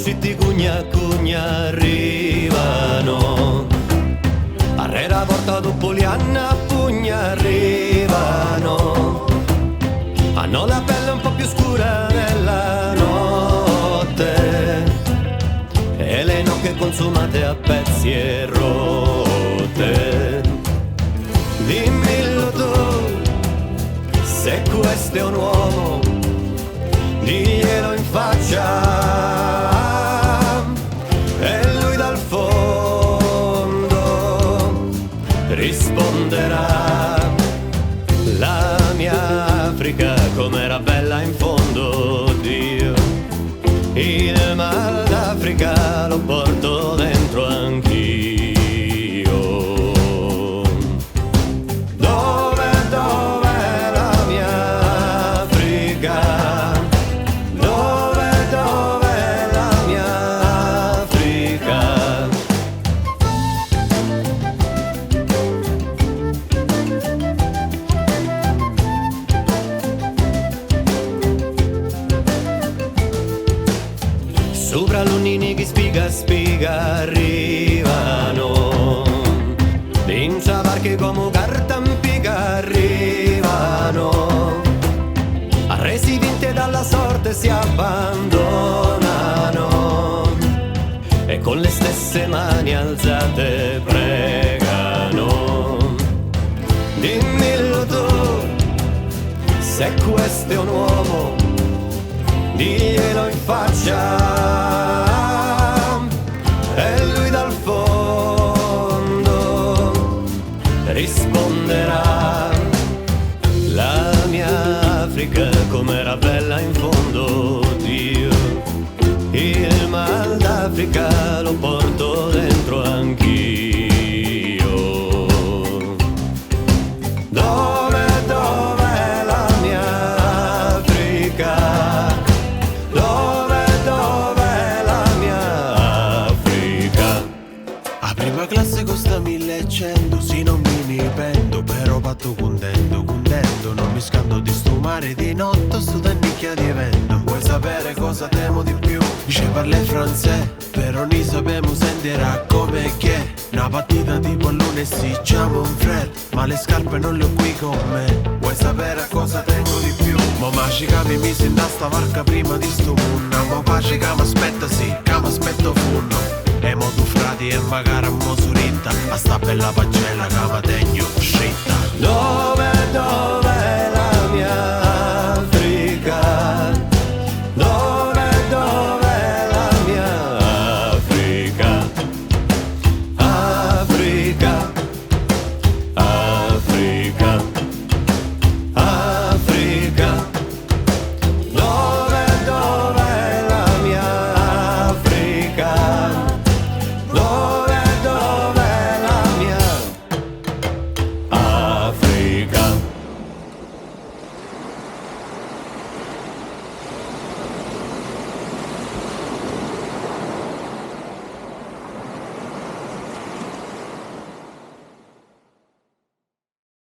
scitti cugna cugna arrivano, arrera porta dopo lianna pugna arrivano, hanno la pelle un po' più scura nella notte e le nocche consumate a pezzi e rotte. Dimmelo tu, se questo è un uomo, diglielo in faccia, e lui dal fondo risponderà: la mia Africa com'era bella in fondo, Dio, il mal d'Africa lo porto dentro anch'io. Sopra l'unnini che spiga arrivano, vincia barche come carta impiega arrivano, arresi vinte dalla sorte si abbandonano e con le stesse mani alzate pregano. Dimmelo tu, se questo è un uomo, diglielo in faccia, e lui dal fondo risponderà: la mia Africa com'era bella in fondo, Dio, il mal d'Africa lo porto dentro anch'io. Dov'è la mia Africa? Prima classe costa 1100, sì non mi pento, però patto contento, non mi scando di sto mare di notte, sto da nicchia di vento. Vuoi sapere cosa temo di più? Dice parla francese, però ni sapemo sentirà come che. Una partita tipo all'une si chiama un fred, ma le scarpe non le ho qui con me. Vuoi sapere a cosa tengo di più? Mo magica mi mise in sta varca prima di sto munna, mo pace che m'aspetta sì, che m'aspetto funno. E mo tu frati e magari a mo suritta, a sta bella pagella che ma tegno scitta. Dove